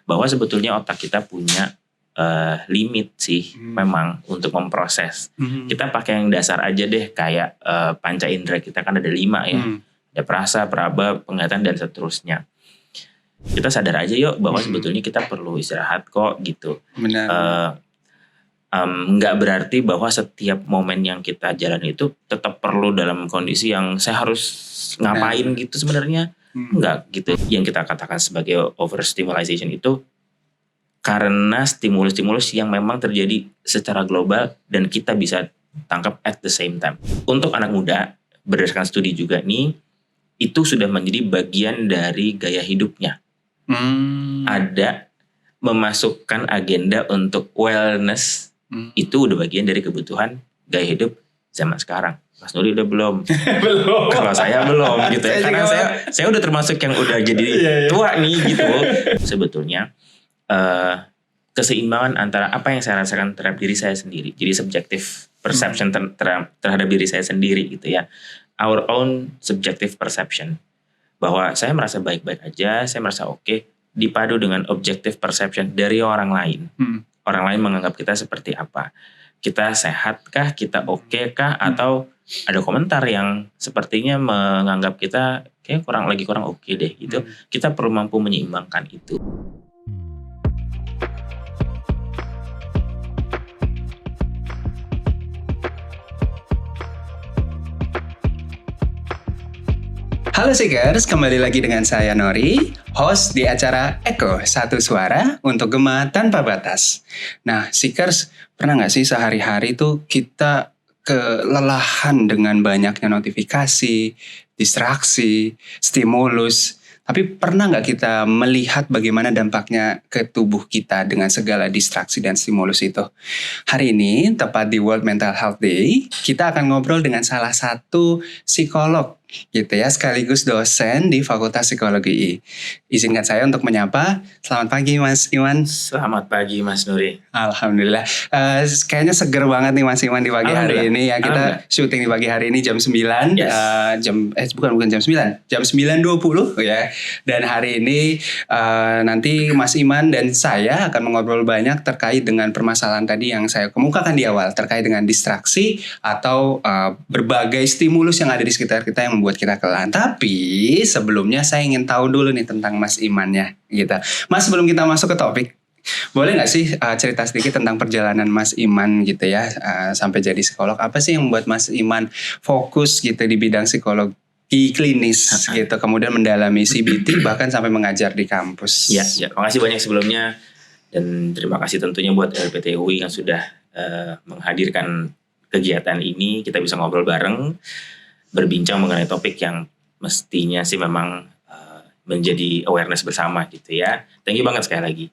bahwa sebetulnya otak kita punya limit sih memang untuk memproses. Kita pakai yang dasar aja deh, kayak panca indera kita kan ada 5 ya. Ada perasa, peraba, penglihatan dan seterusnya. Kita sadar aja yuk bahwa sebetulnya kita perlu istirahat kok gitu. Benar. Nggak berarti bahwa setiap momen yang kita jalani itu tetap perlu dalam kondisi yang saya harus ngapain gitu sebenarnya. Enggak gitu. Yang kita katakan sebagai overstimulation itu karena stimulus-stimulus yang memang terjadi secara global dan kita bisa tangkap at the same time. Untuk anak muda, berdasarkan studi juga nih, itu sudah menjadi bagian dari gaya hidupnya. Ada memasukkan agenda untuk wellness, itu udah bagian dari kebutuhan gaya hidup zaman sekarang. Mas Nuri udah belum? Belum. Kalau saya belum gitu ya. Karena saya udah termasuk yang udah jadi tua nih gitu. Sebetulnya keseimbangan antara apa yang saya rasakan terhadap diri saya sendiri, jadi subjective perception terhadap diri saya sendiri gitu ya, our own subjective perception, bahwa saya merasa baik-baik aja, saya merasa oke, dipadu dengan objective perception dari orang lain. Orang lain menganggap kita seperti apa, kita sehatkah, kita oke kah, atau ada komentar yang sepertinya menganggap kita kayak kurang oke deh gitu. Kita perlu mampu menyeimbangkan itu. Halo Seekers, kembali lagi dengan saya Nori, host di acara Eko, satu suara untuk Gema Tanpa Batas. Nah Seekers, pernah gak sih sehari-hari tuh kita kelelahan dengan banyaknya notifikasi, distraksi, stimulus. Tapi pernah gak kita melihat bagaimana dampaknya ke tubuh kita dengan segala distraksi dan stimulus itu? Hari ini, tepat di World Mental Health Day, kita akan ngobrol dengan salah satu psikolog gitu ya, sekaligus dosen di Fakultas Psikologi UI. Izinkan saya untuk menyapa. Selamat pagi Mas Iwan. Selamat pagi Mas Nuri. Alhamdulillah. Kayaknya seger banget nih Mas Iwan di pagi hari ini ya. Kita syuting di pagi hari ini jam 9. Yes. Bukan jam 9. Jam 9.20 ya. Dan hari ini nanti Mas Iman dan saya akan mengobrol banyak terkait dengan permasalahan tadi yang saya kemukakan di awal, terkait dengan distraksi atau berbagai stimulus yang ada di sekitar kita yang membuat kita kelelahan. Tapi sebelumnya saya ingin tahu dulu nih tentang Mas Imannya gitu. Mas, sebelum kita masuk ke topik, boleh gak sih cerita sedikit tentang perjalanan Mas Iman gitu ya, sampai jadi psikolog? Apa sih yang membuat Mas Iman fokus gitu di bidang psikologi klinis gitu, kemudian mendalami CBT bahkan sampai mengajar di kampus? Ya, terima kasih banyak sebelumnya, dan terima kasih tentunya buat LPT UI yang sudah menghadirkan kegiatan ini. Kita bisa ngobrol bareng, berbincang mengenai topik yang mestinya sih memang menjadi awareness bersama gitu ya. Thank you banget sekali lagi.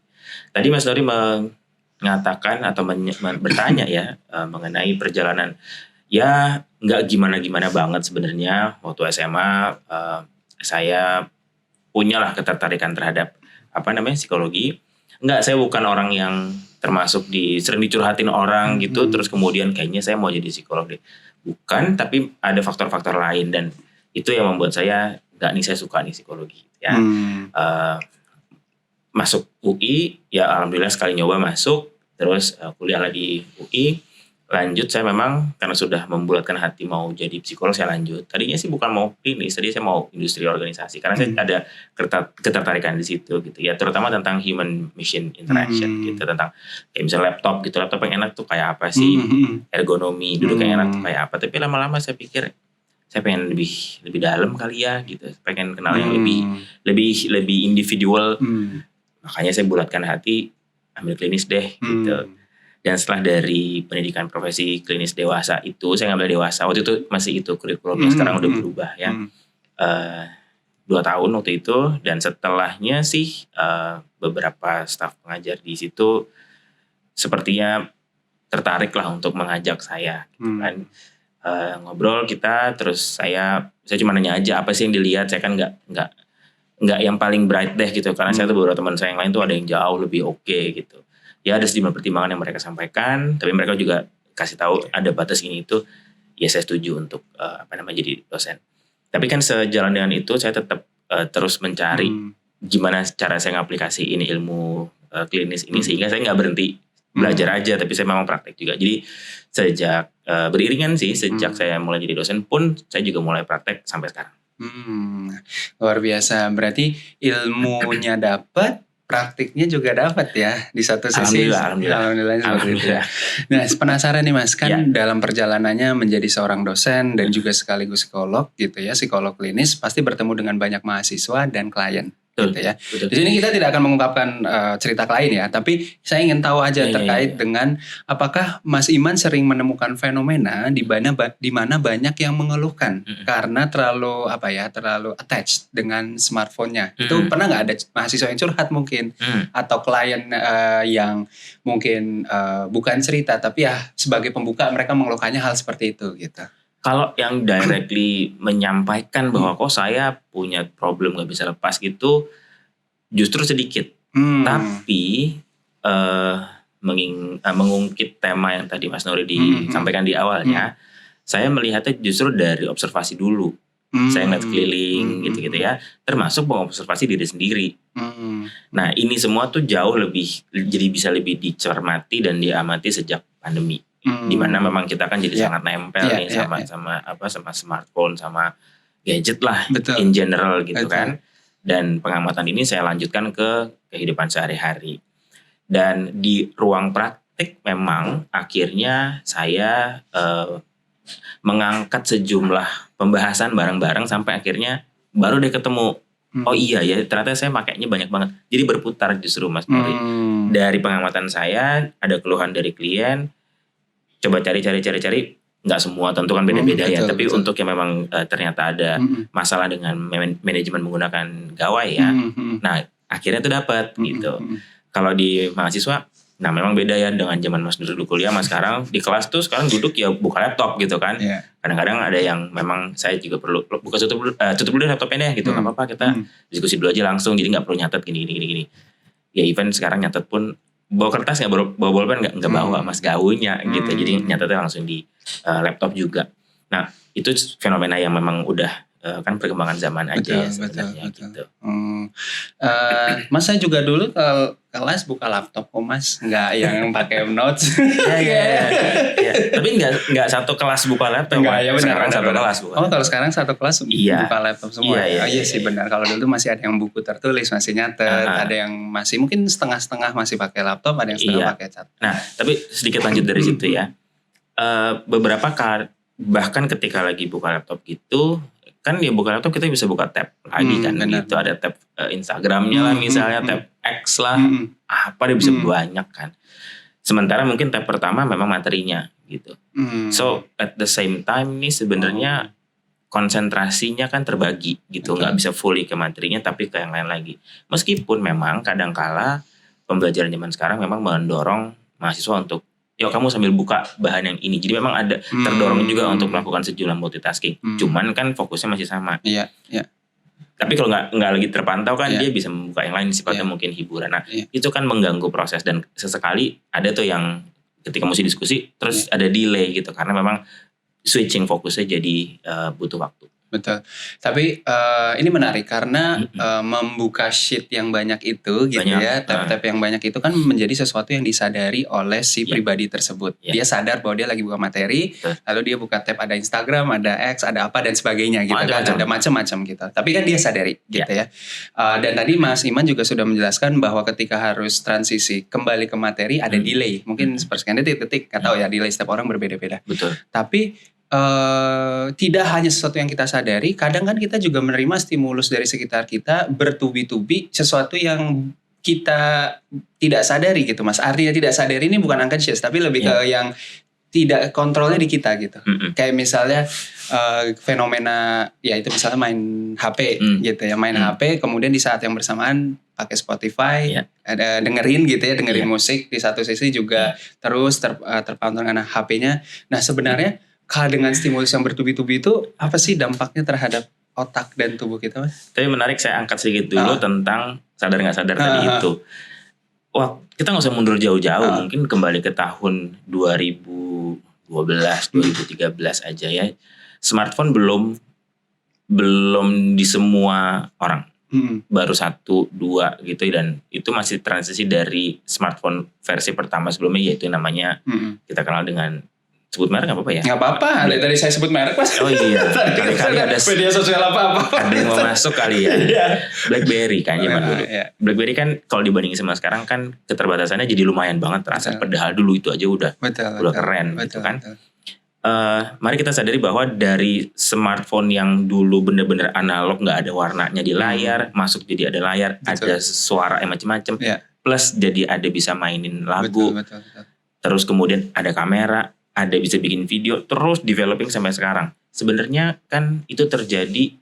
Tadi Mas Nuri mengatakan atau bertanya ya mengenai perjalanan. Ya nggak gimana-gimana banget sebenarnya. Waktu SMA saya punyalah ketertarikan terhadap psikologi. Enggak, saya bukan orang yang termasuk sering dicurhatin orang gitu, terus kemudian kayaknya saya mau jadi psikolog deh. Bukan, tapi ada faktor-faktor lain, dan itu yang membuat saya saya suka nih psikologi ya. Masuk UI ya, alhamdulillah sekali nyoba masuk, terus kuliah lagi UI, lanjut. Saya memang karena sudah membulatkan hati mau jadi psikolog, saya lanjut. Tadinya sih bukan mau klinis, tadi saya mau industri organisasi karena saya ada ketertarikan di situ gitu ya, terutama tentang human machine interaction gitu, tentang kayak misalnya laptop yang enak tuh kayak apa sih, ergonomi duduk yang enak tuh kayak apa. Tapi lama-lama saya pikir saya pengen lebih dalam kali ya gitu, pengen kenal yang lebih individual. Makanya saya bulatkan hati ambil klinis deh gitu. Dan setelah dari pendidikan profesi klinis dewasa itu, saya ngambil dewasa. Waktu itu masih itu kurikulumnya, sekarang udah berubah ya. 2 tahun waktu itu, dan setelahnya sih beberapa staf pengajar di situ sepertinya tertarik lah untuk mengajak saya gitu kan. Ngobrol kita, terus saya cuma nanya aja apa sih yang dilihat. Saya kan nggak yang paling bright deh gitu, karena saya tuh beberapa teman saya yang lain tuh ada yang jauh lebih oke gitu. Ya ada sejumlah pertimbangan yang mereka sampaikan, tapi mereka juga kasih tahu ada batas ini itu. Ya saya setuju untuk jadi dosen. Tapi kan sejalan dengan itu saya tetap terus mencari gimana cara saya ngaplikasiin ilmu klinis ini sehingga saya nggak berhenti belajar aja, tapi saya memang praktek juga. Jadi sejak beriringan sih, sejak saya mulai jadi dosen pun saya juga mulai praktek sampai sekarang. Luar biasa. Berarti ilmunya dapat, praktiknya juga dapat ya di satu sisi. Alhamdulillah. Seperti itu ya. Nah, penasaran nih Mas, kan dalam perjalanannya menjadi seorang dosen dan juga sekaligus psikolog gitu ya, psikolog klinis pasti bertemu dengan banyak mahasiswa dan klien. Gitu ya. Di sini kita tidak akan mengungkapkan cerita klien ya, tapi saya ingin tahu aja terkait dengan apakah Mas Iman sering menemukan fenomena di mana banyak yang mengeluhkan karena terlalu attached dengan smartphone-nya. Itu pernah nggak ada mahasiswa yang curhat mungkin atau klien yang mungkin bukan cerita tapi ya sebagai pembuka mereka mengeluhkannya hal seperti itu gitu. Kalau yang directly menyampaikan bahwa kok saya punya problem gak bisa lepas gitu, justru sedikit. Tapi mengungkit tema yang tadi Mas Nori disampaikan di awalnya, saya melihatnya justru dari observasi dulu. Saya ngeliat keliling gitu-gitu ya, termasuk mengobservasi diri sendiri. Nah ini semua tuh jauh lebih, jadi bisa lebih dicermati dan diamati sejak pandemi. Dimana memang kita kan jadi sangat nempel nih sama smartphone, sama gadget lah. Betul. In general gitu. Betul. Kan. Dan pengamatan ini saya lanjutkan ke kehidupan sehari-hari. Dan di ruang praktik memang akhirnya saya mengangkat sejumlah pembahasan bareng-bareng sampai akhirnya baru deh ketemu. Oh iya ya, ternyata saya makainya banyak banget. Jadi berputar justru Mas Nori. Dari pengamatan saya ada keluhan dari klien. Coba cari, nggak semua tentu kan beda-beda ya. Tapi untuk yang memang ternyata ada masalah dengan manajemen menggunakan gawai ya. Nah akhirnya itu dapat gitu. Kalau di mahasiswa, nah memang beda ya dengan zaman Mas dulu kuliah, Mas sekarang di kelas tuh sekarang duduk ya buka laptop gitu kan. Kadang-kadang ada yang memang saya juga perlu tutup dulu laptopnya deh gitu. Nggak apa-apa kita diskusi dulu aja langsung. Jadi nggak perlu nyatet gini. Ya even sekarang nyatet pun bawa kertas nggak, bawa bolpen nggak bawa Mas gaunya gitu. Jadi nyatetnya langsung di laptop juga. Nah itu fenomena yang memang udah kan perkembangan zaman aja ya sebenarnya gitu. Mas saya juga dulu kalau kelas buka laptop kok Mas, nggak yang pakai notes. Ya. Tapi nggak satu kelas buka laptop. Ya sekarang satu kelas buka. Oh kalau sekarang satu kelas buka laptop semua. Iya sih benar. Kalau dulu masih ada yang buku tertulis masih nyatet, ada yang masih mungkin setengah-setengah masih pakai laptop, ada yang setengah pakai cat. Nah tapi sedikit lanjut dari situ ya. Beberapa kali bahkan ketika lagi buka laptop gitu. Kan ya buka laptop kita bisa buka tab lagi kan gitu, ada tab Instagramnya lah misalnya, tab X lah, apa dia bisa banyak kan. Sementara mungkin tab pertama memang materinya gitu. So at the same time nih sebenarnya konsentrasinya kan terbagi gitu, nggak bisa fully ke materinya tapi ke yang lain lagi. Meskipun memang kadangkala pembelajaran zaman sekarang memang mendorong mahasiswa untuk yuk kamu sambil buka bahan yang ini. Jadi memang ada terdorong juga untuk melakukan sejumlah multitasking. Cuman kan fokusnya masih sama. Iya. Tapi kalau nggak lagi terpantau kan dia bisa membuka yang lain sifatnya mungkin hiburan. Nah itu kan mengganggu proses dan sesekali ada tuh yang ketika mesti diskusi terus ada delay gitu karena memang switching fokusnya jadi butuh waktu. Betul. Tapi ini menarik karena membuka sheet yang banyak itu gitu ya, tab-tab yang banyak itu kan menjadi sesuatu yang disadari oleh si pribadi tersebut. Dia sadar bahwa dia lagi buka materi, lalu dia buka tab ada Instagram, ada X, ada apa dan sebagainya gitu kan, ada macam-macam gitu. Tapi kan dia sadari gitu ya. Dan tadi Mas Iman juga sudah menjelaskan bahwa ketika harus transisi kembali ke materi ada delay, mungkin sepersekian detik, nggak tahu ya, delay setiap orang berbeda-beda. Betul. Tapi tidak hanya sesuatu yang kita sadari, kadang kan kita juga menerima stimulus dari sekitar kita bertubi-tubi, sesuatu yang kita tidak sadari gitu Mas. Artinya tidak sadari ini bukan unconscious, tapi lebih ke yang tidak kontrolnya di kita gitu. Kayak misalnya fenomena ya itu misalnya main HP gitu ya, main HP kemudian di saat yang bersamaan pakai Spotify, ada dengerin gitu ya, dengerin musik di satu sisi juga terus terpantau dengan HP-nya. Nah sebenarnya dengan stimulus yang bertubi-tubi itu apa sih dampaknya terhadap otak dan tubuh kita Mas? Tapi menarik saya angkat sedikit dulu tentang sadar nggak sadar tadi itu. Wah kita nggak usah mundur jauh-jauh, mungkin kembali ke tahun 2012, 2013 aja ya. Smartphone belum di semua orang. baru 1, 2 gitu, dan itu masih transisi dari smartphone versi pertama sebelumnya, yaitu namanya kita kenal dengan, sebut merek nggak apa-apa ya? Nggak apa-apa, tadi saya sebut merek Mas. Oh iya, kali ada media sosial apa-apa. Ada yang mau masuk kali ya. BlackBerry kan zaman dulu. Iya. BlackBerry kan kalau dibandingin sama sekarang kan keterbatasannya jadi lumayan banget terasa. Padahal dulu itu aja udah keren gitu kan. Mari kita sadari bahwa dari smartphone yang dulu bener-bener analog, nggak ada warnanya di layar, masuk jadi ada layar, ada suara macam-macam, plus jadi ada bisa mainin lagu, terus kemudian ada kamera, ada bisa bikin video, terus developing sampai sekarang. Sebenarnya kan itu terjadi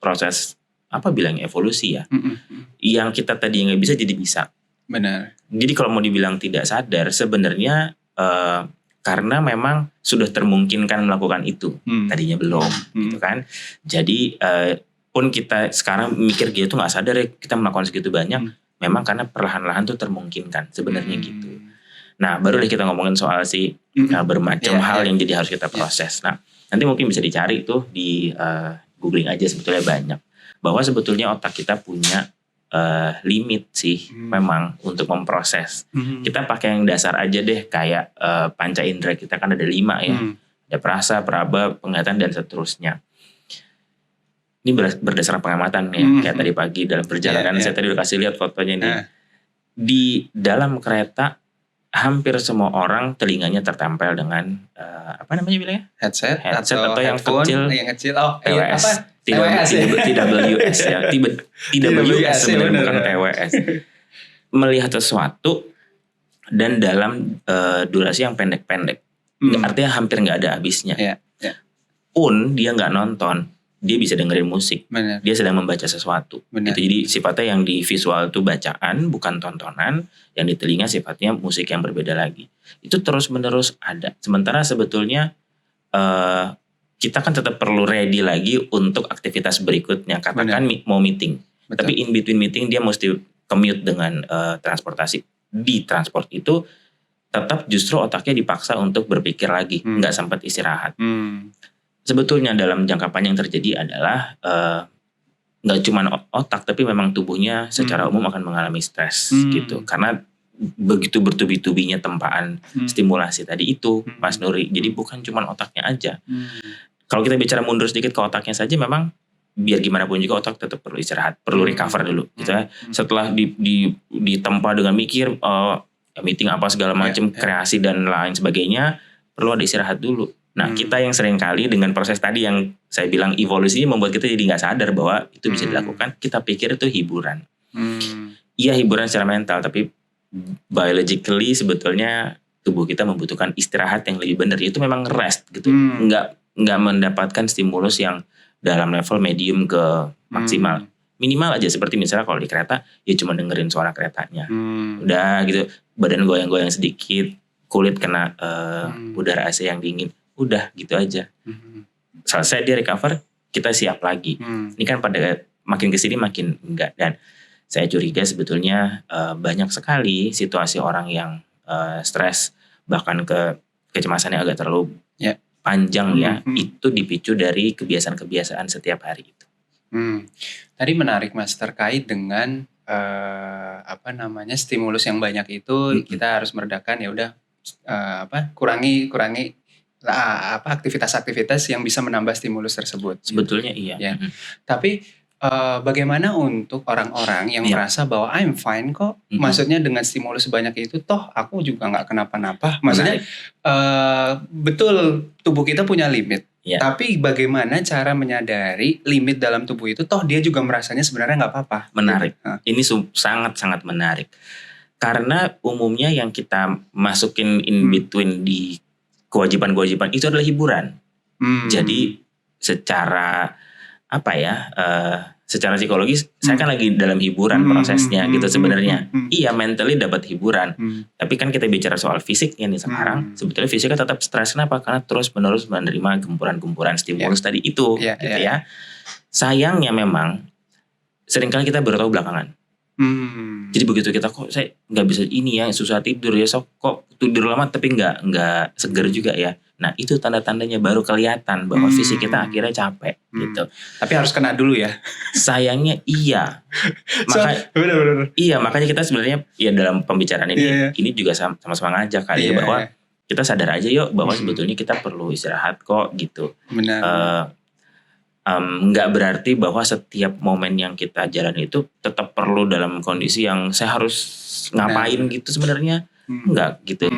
proses apa bilangnya, evolusi ya. Yang kita tadi nggak bisa jadi bisa. Benar. Jadi kalau mau dibilang tidak sadar, sebenarnya karena memang sudah termungkinkan melakukan itu, tadinya belum, gitu kan. Jadi pun kita sekarang mikir gitu nggak sadar ya kita melakukan segitu banyak, memang karena perlahan-lahan tuh termungkinkan sebenarnya gitu. Nah baru deh kita ngomongin soal bermacam hal yang jadi harus kita proses. Nah nanti mungkin bisa dicari tuh di googling aja, sebetulnya banyak. Bahwa sebetulnya otak kita punya limit sih memang untuk memproses. Kita pakai yang dasar aja deh, kayak panca indera kita kan ada 5 ya. Ada perasa, peraba, penglihatan dan seterusnya. Ini berdasarkan pengamatan ya. Kayak tadi pagi dalam perjalanan saya tadi udah kasih lihat fotonya nih. Di dalam kereta hampir semua orang telinganya tertempel dengan apa namanya bilangnya? Headset atau yang kecil. Oh, TWS. apa? TWS TWS ya. TWS sebenarnya bukan TWS. Melihat sesuatu dan dalam durasi yang pendek-pendek. Artinya hampir nggak ada habisnya. Pun dia nggak nonton, dia bisa dengerin musik. Benar. Dia sedang membaca sesuatu. Gitu. Jadi sifatnya yang di visual itu bacaan, bukan tontonan. Yang di telinga sifatnya musik yang berbeda lagi. Itu terus-menerus ada. Sementara sebetulnya kita kan tetap perlu ready lagi untuk aktivitas berikutnya. Katakan mau meeting. Betul. Tapi in between meeting dia mesti commute dengan transportasi. Di transport itu tetap justru otaknya dipaksa untuk berpikir lagi. Nggak sempat istirahat. Sebetulnya dalam jangka panjang terjadi adalah nggak cuma otak, tapi memang tubuhnya secara umum akan mengalami stres gitu. Karena begitu bertubi-tubinya tempaan stimulasi tadi itu, Mas Nuri. Jadi bukan cuma otaknya aja. Kalau kita bicara mundur sedikit ke otaknya saja, memang biar gimana pun juga otak tetap perlu istirahat, perlu recover dulu. Gitu ya. Setelah ditempa dengan mikir, meeting apa segala macam, kreasi dan lain sebagainya, perlu ada istirahat dulu. Nah kita yang sering kali dengan proses tadi yang saya bilang evolusi membuat kita jadi nggak sadar bahwa itu bisa dilakukan. Kita pikir itu hiburan. Iya hiburan secara mental, tapi biologically sebetulnya tubuh kita membutuhkan istirahat yang lebih benar. Itu memang rest gitu. Nggak mendapatkan stimulus yang dalam level medium ke maksimal. Minimal aja, seperti misalnya kalau di kereta ya cuma dengerin suara keretanya. Udah gitu, badan goyang-goyang sedikit, kulit kena udara AC yang dingin. Udah gitu aja. Selesai dia recover, kita siap lagi. Ini kan pada makin kesini makin enggak. Dan saya curiga sebetulnya banyak sekali situasi orang yang stres, bahkan kecemasan yang agak terlalu panjang ya, itu dipicu dari kebiasaan-kebiasaan setiap hari itu. Tadi menarik Mas, terkait dengan stimulus yang banyak itu kita harus meredakan, ya udah kurangi aktivitas-aktivitas yang bisa menambah stimulus tersebut. Sebetulnya iya. Ya. Tapi bagaimana untuk orang-orang yang merasa bahwa I'm fine kok, maksudnya dengan stimulus sebanyak itu toh aku juga nggak kenapa-napa. Maksudnya betul tubuh kita punya limit. Tapi bagaimana cara menyadari limit dalam tubuh itu toh dia juga merasanya sebenarnya nggak apa-apa. Menarik. Ini sangat-sangat menarik. Karena umumnya yang kita masukin in between di kewajiban-kewajiban itu adalah hiburan. Jadi secara secara psikologis saya kan lagi dalam hiburan prosesnya gitu sebenarnya. Iya, mentally dapat hiburan. Tapi kan kita bicara soal fisiknya nih sekarang, sebetulnya fisiknya tetap stres. Kenapa? Karena terus-menerus menerima gempuran-gempuran stimulus tadi itu gitu ya. Sayangnya memang seringkali kita baru tahu belakangan. Jadi begitu kita kok saya nggak bisa ini ya, susah tidur ya, kok tidur lama tapi nggak seger juga ya. Nah itu tanda-tandanya baru kelihatan bahwa fisik kita akhirnya capek gitu. Tapi harus kena dulu ya. Sayangnya iya. Bener. Iya, makanya kita sebenarnya ya dalam pembicaraan ini ini juga sama-sama ngajak kali ya bahwa kita sadar aja yuk bahwa sebetulnya kita perlu istirahat kok gitu. Benar. Nggak berarti bahwa setiap momen yang kita jalani itu tetap perlu dalam kondisi yang saya harus ngapain gitu sebenarnya. Enggak gitu.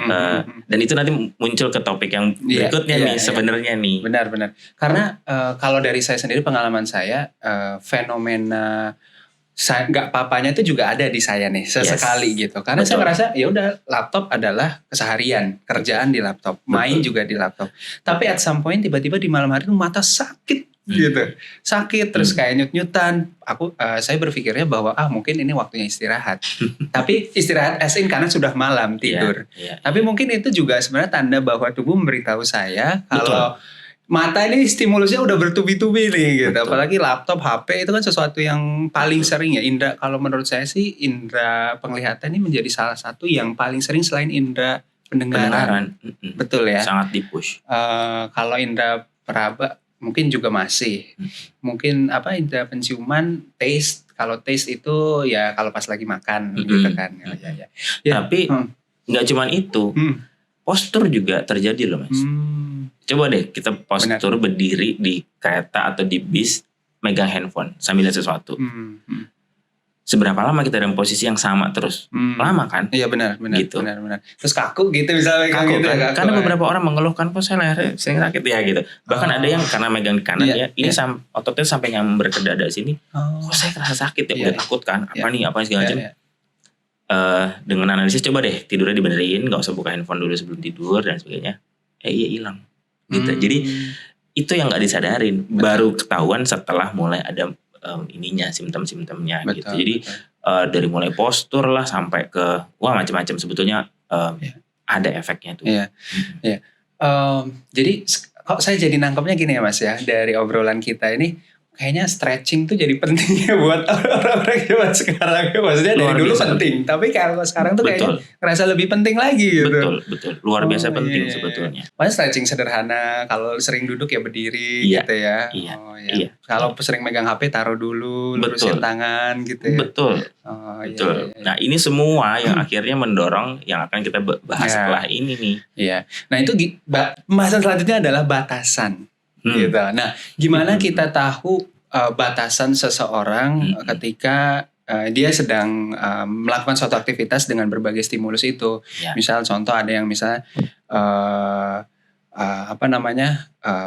Dan itu nanti muncul ke topik yang berikutnya sebenarnya nih. Benar. Karena kalau dari saya sendiri, pengalaman saya, fenomena nggak papanya itu juga ada di saya nih sesekali gitu. Karena saya merasa ya udah, laptop adalah keseharian, kerjaan di laptop, main juga di laptop. Tapi at some point tiba-tiba di malam hari itu mata sakit gitu, sakit terus kayak nyut-nyutan. Saya berpikirnya bahwa mungkin ini waktunya istirahat. Tapi istirahat as in karena sudah malam tidur. Tapi mungkin itu juga sebenarnya tanda bahwa tubuh memberitahu saya kalau mata ini stimulusnya udah bertubi-tubi nih gitu. Apalagi laptop, HP itu kan sesuatu yang paling sering ya. Indra, kalau menurut saya sih indra penglihatan ini menjadi salah satu yang paling sering selain indra pendengaran. Betul ya. Sangat di-push. Kalau indra peraba mungkin juga masih. Mungkin indra penciuman, taste. Kalau taste itu ya kalau pas lagi makan gitu kan. Tapi nggak cuma itu. Postur juga terjadi loh Mas. Coba deh kita postur berdiri di kereta atau di bis, megang handphone sambil lihat sesuatu. Seberapa lama kita dalam posisi yang sama terus? Lama kan? Iya benar. Gitu. Benar. Terus kaku gitu misalnya. Kaku gitu, kan? Karena beberapa orang mengeluhkan kok saya leher sering sakit ya gitu. Bahkan ada yang karena megang di kanan ini ototnya sampai nyamber ke dada sini. Kok saya kerasa sakit ya? Udah takut kan? Apa nih segala macam. Dengan analisis coba deh tidurnya dibenerin, nggak usah buka handphone dulu sebelum tidur dan sebagainya. Iya hilang. Gitu. Jadi itu yang nggak disadarin. Baru ketahuan setelah mulai ada simptom-simptomnya gitu. Jadi dari mulai postur lah sampai ke macam-macam sebetulnya ada efeknya tuh. Iya. Jadi kok saya jadi nangkepnya gini ya Mas ya, dari obrolan kita ini kayaknya stretching tuh jadi penting ya buat orang-orang zaman sekarang. Maksudnya dari dulu penting, tapi kalau sekarang tuh kayaknya ngerasa lebih penting lagi gitu. Betul. Luar biasa penting sebetulnya. Makanya stretching sederhana, kalau sering duduk ya berdiri gitu ya. Iya. Kalau sering megang HP taruh dulu, lurusin tangan gitu ya. Betul. Nah ini semua yang akhirnya mendorong yang akan kita bahas setelah ini nih. Iya. Nah itu pembahasan selanjutnya adalah batasan. Gitu. Nah, gimana kita tahu batasan seseorang ketika dia sedang melakukan suatu aktivitas dengan berbagai stimulus itu. Misal contoh ada yang misalnya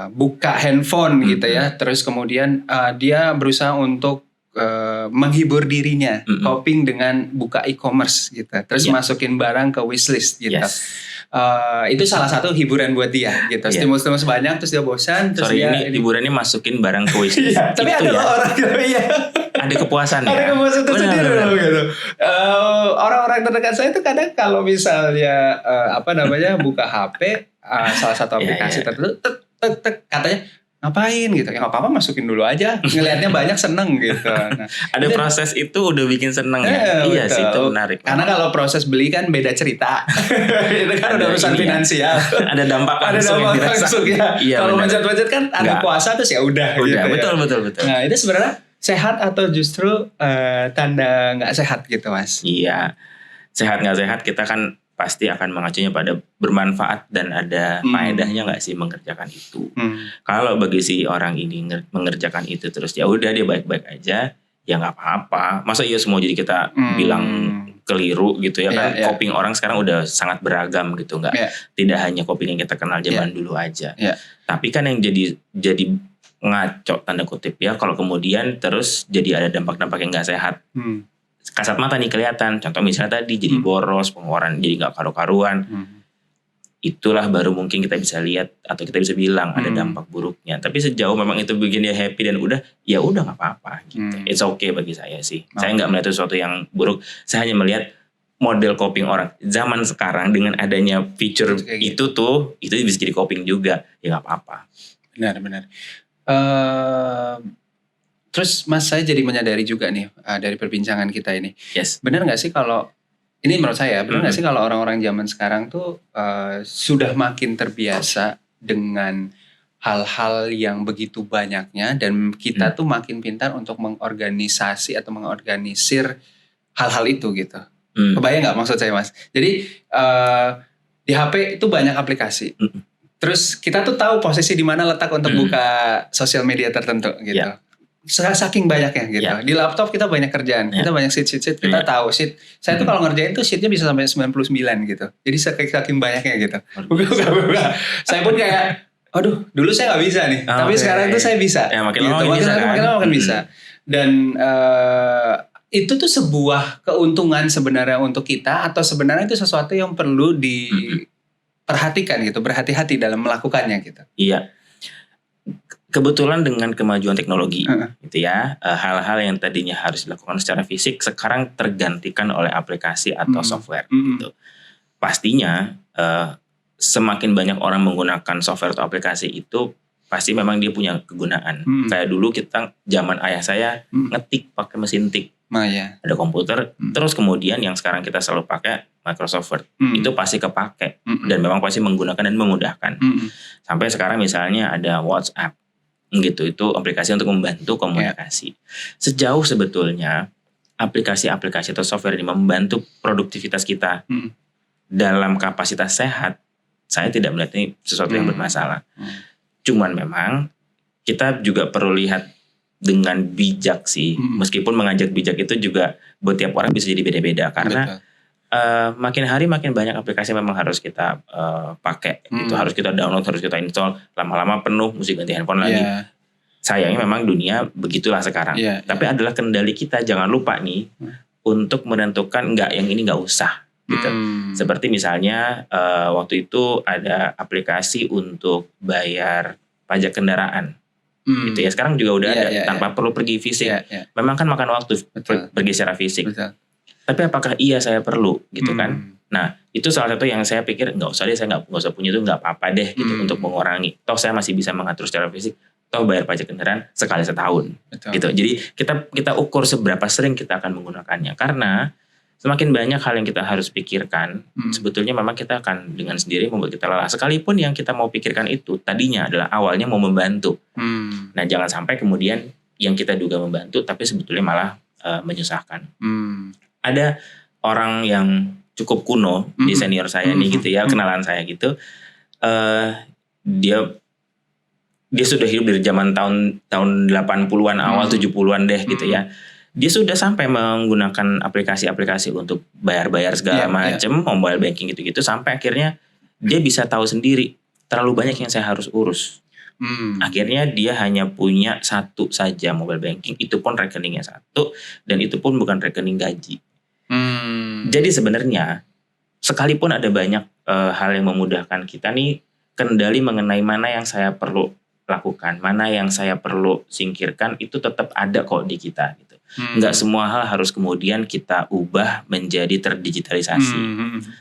buka handphone gitu ya, terus kemudian dia berusaha untuk menghibur dirinya, coping dengan buka e-commerce gitu, terus masukin barang ke wishlist gitu. Itu salah satu hiburan buat dia gitu. Stimulus banyak terus dia bosan terus hiburannya masukin barang ke wishlist. Tapi ada orang ada kepuasan ada kepuasan tersendiri loh gitu. Orang-orang terdekat saya itu kadang kalau misalnya buka HP salah satu aplikasi tertentu katanya ngapain gitu, ya nggak apa-apa masukin dulu aja, ngelihatnya banyak seneng gitu. Nah, ada proses itu udah bikin seneng ya. Iya sih itu menarik. Karena kalau proses beli kan beda cerita. Itu kan udah urusan finansial. Ada dampak langsung ya. Kalau budget kan ada puasa terus ya udah. Gitu, betul. Nah itu sebenarnya sehat atau justru tanda nggak sehat gitu Mas? Iya, sehat nggak sehat kita kan pasti akan mengacunya pada bermanfaat dan ada faedahnya nggak sih mengerjakan itu. Kalau bagi si orang ini mengerjakan itu terus ya udah dia baik-baik aja, ya nggak apa-apa. Masa iya semua jadi kita bilang keliru gitu ya kan? Coping orang sekarang udah sangat beragam gitu, nggak tidak hanya coping yang kita kenal zaman dulu aja. Tapi kan yang jadi ngaco tanda kutip ya kalau kemudian terus jadi ada dampak-dampak yang nggak sehat. Kasat mata nih kelihatan. Contoh misalnya tadi jadi boros, pengeluaran jadi nggak karu-karuan. Itulah baru mungkin kita bisa lihat atau kita bisa bilang ada dampak buruknya. Tapi sejauh memang itu bikin dia happy dan udah nggak apa-apa gitu. It's okay bagi saya sih. Saya nggak melihat sesuatu yang buruk. Saya hanya melihat model coping orang zaman sekarang dengan adanya feature itu bisa jadi coping juga. Ya nggak apa-apa. Benar. Terus Mas, saya jadi menyadari juga nih dari perbincangan kita ini. Yes. Benar nggak sih kalau ini menurut saya, benar nggak sih kalau orang-orang zaman sekarang tuh sudah makin terbiasa dengan hal-hal yang begitu banyaknya dan kita tuh makin pintar untuk mengorganisasi atau mengorganisir hal-hal itu gitu. Kebayang nggak maksud saya, Mas? Jadi di HP itu banyak aplikasi. Terus kita tuh tahu posisi di mana letak untuk buka sosial media tertentu gitu. Saking banyaknya gitu. Di laptop kita banyak kerjaan, kita banyak sheet, kita tahu sheet. Saya tuh kalau ngerjain tuh sheetnya bisa sampai 99 gitu. Jadi saking banyaknya gitu. Buka. Saya pun kayak, aduh, dulu saya nggak bisa nih. Tapi sekarang tuh saya bisa. Ya, makin gitu. lama makin lama bisa. Dan itu tuh sebuah keuntungan sebenarnya untuk kita, atau sebenarnya itu sesuatu yang perlu diperhatikan gitu, berhati-hati dalam melakukannya gitu. Iya. Kebetulan dengan kemajuan teknologi gitu ya, hal-hal yang tadinya harus dilakukan secara fisik sekarang tergantikan oleh aplikasi atau software gitu. Pastinya semakin banyak orang menggunakan software atau aplikasi itu pasti memang dia punya kegunaan. Kayak dulu kita zaman ayah saya ngetik pakai mesin tik. Ada komputer, terus kemudian yang sekarang kita selalu pakai Microsoft Word, itu pasti kepake dan memang pasti menggunakan dan memudahkan. Sampai sekarang misalnya ada WhatsApp gitu, itu aplikasi untuk membantu komunikasi. Sejauh sebetulnya aplikasi-aplikasi atau software ini membantu produktivitas kita dalam kapasitas sehat, saya tidak melihat ini sesuatu yang bermasalah. Cuman memang kita juga perlu lihat dengan bijak sih, meskipun mengajak bijak itu juga buat tiap orang bisa jadi beda-beda karena makin hari makin banyak aplikasi memang harus kita pakai. Itu harus kita download, harus kita install. Lama-lama penuh, mesti ganti handphone lagi. Sayangnya memang dunia begitulah sekarang. Tapi adalah kendali kita, jangan lupa nih untuk menentukan yang ini nggak usah gitu. Seperti misalnya waktu itu ada aplikasi untuk bayar pajak kendaraan. Gitu ya. Sekarang juga udah ada tanpa perlu pergi fisik. Memang kan makan waktu pergi secara fisik. Tapi apakah iya saya perlu gitu kan? Nah itu salah satu yang saya pikir nggak usah deh, saya nggak usah punya itu, nggak apa-apa deh gitu untuk mengurangi. Toh saya masih bisa mengatur secara fisik. Toh bayar pajak kendaraan sekali setahun gitu. Jadi kita ukur seberapa sering kita akan menggunakannya, karena semakin banyak hal yang kita harus pikirkan, sebetulnya memang kita akan dengan sendiri membuat kita lelah. Sekalipun yang kita mau pikirkan itu tadinya adalah awalnya mau membantu. Nah jangan sampai kemudian yang kita duga membantu tapi sebetulnya malah menyusahkan. Ada orang yang cukup kuno di senior saya nih gitu ya, kenalan saya gitu. Dia sudah hidup dari zaman tahun 80-an awal 70-an deh gitu ya. Dia sudah sampai menggunakan aplikasi-aplikasi untuk bayar-bayar segala macam, mobile banking gitu-gitu, sampai akhirnya dia bisa tahu sendiri terlalu banyak yang saya harus urus. Akhirnya dia hanya punya satu saja mobile banking, itu pun rekeningnya satu, dan itu pun bukan rekening gaji. Jadi sebenarnya sekalipun ada banyak hal yang memudahkan kita nih, kendali mengenai mana yang saya perlu lakukan, mana yang saya perlu singkirkan, itu tetap ada kok di kita gitu. Nggak semua hal harus kemudian kita ubah menjadi terdigitalisasi.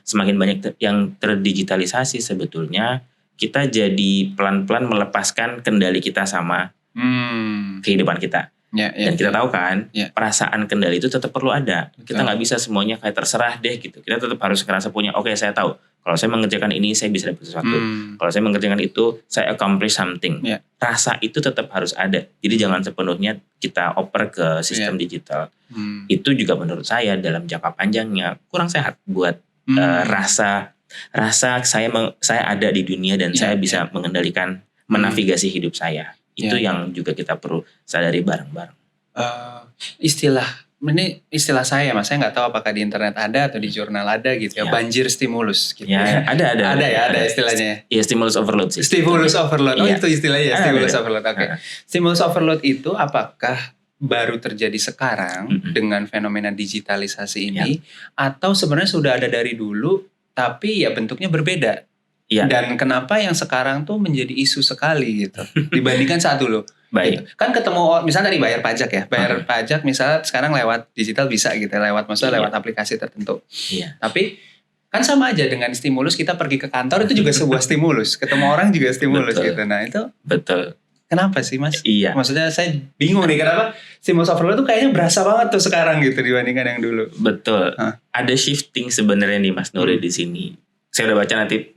Semakin banyak yang terdigitalisasi, sebetulnya kita jadi pelan-pelan melepaskan kendali kita sama kehidupan kita. Dan kita tahu kan, perasaan kendali itu tetap perlu ada. Kita nggak bisa semuanya kayak terserah deh gitu. Kita tetap harus ngerasa punya, oke, saya tahu kalau saya mengerjakan ini saya bisa dapat sesuatu. Kalau saya mengerjakan itu saya accomplish something. Rasa itu tetap harus ada. Jadi jangan sepenuhnya kita oper ke sistem digital. Itu juga menurut saya dalam jangka panjangnya kurang sehat buat rasa saya ada di dunia dan saya bisa mengendalikan, menavigasi hidup saya. Itu yang juga kita perlu sadari bareng-bareng. Istilah saya, Mas, saya nggak tahu apakah di internet ada atau di jurnal ada gitu ya. Banjir stimulus gitu. Ada istilahnya. Iya, stimulus overload sih. Stimulus overload. Itu istilahnya, stimulus overload. Oke. Stimulus overload itu apakah baru terjadi sekarang dengan fenomena digitalisasi ini, atau sebenarnya sudah ada dari dulu tapi ya bentuknya berbeda? Dan kenapa yang sekarang tuh menjadi isu sekali gitu dibandingkan saat dulu? Gitu. Kan ketemu misalnya tadi bayar pajak ya, pajak misalnya sekarang lewat digital bisa gitu, lewat aplikasi tertentu. Tapi kan sama aja dengan stimulus, kita pergi ke kantor itu juga sebuah stimulus, ketemu orang juga stimulus gitu. Nah itu betul. Kenapa sih Mas? Iya, Maksudnya saya bingung nih kenapa stimulus overload tuh kayaknya berasa banget tuh sekarang gitu dibandingkan yang dulu. betul. Hah. Ada shifting sebenarnya nih Mas Nuri di sini. Saya udah baca, nanti